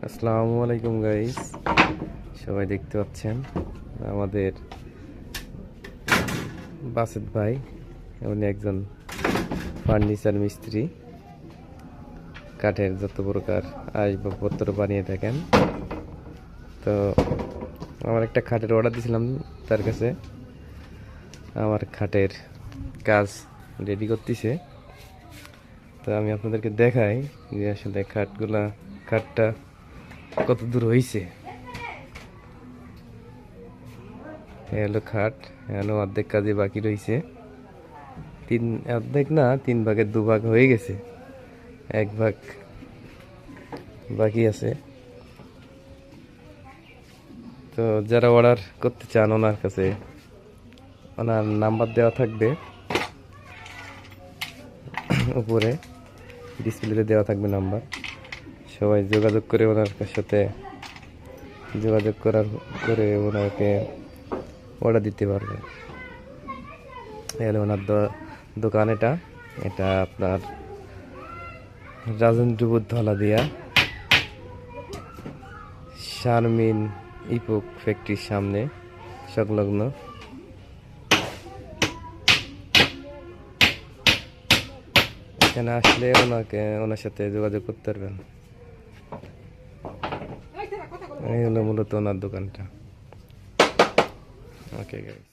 আসসালামু আলাইকুম গাইস, সবাই দেখতে পাচ্ছেন আমাদের বাসেত ভাই। উনি একজন ফার্নিচার মিস্ত্রি, কাঠের যত প্রকার আসবাবপত্র বানিয়ে থাকেন। তো আমার একটা খাটের অর্ডার দিয়েছিলাম তার কাছে। আমার খাটের কাজ রেডি করতেছে, তো আমি আপনাদেরকে দেখাই যে আসলে খাটটা কত দূর হয়েছে। হলো খাট, এখনো অর্ধেক কাজে বাকি রয়েছে। অর্ধেক না, 3 ভাগের 2 ভাগ হয়ে গেছে, 1 ভাগ বাকি আছে। তো যারা অর্ডার করতে চান ওনার কাছে, ওনার নাম্বার দেওয়া থাকবে উপরে, ডিসপ্লেতে দেওয়া থাকবে নাম্বার। সবাই যোগাযোগ করে ওনার সাথে যোগাযোগ করে ওনাকে অর্ডার দিতে পারবে। এখানে ওনার দোকান এটা আপনার রাজেন্দ্রপুর ধলাদিয়া শারমিন ইপোক ফ্যাক্টরির সামনে সংলগ্ন। এখানে আসলে ওনার সাথে যোগাযোগ করতে পারবেন। এই হলো মূলত ওনার দোকানটা। Okay guys.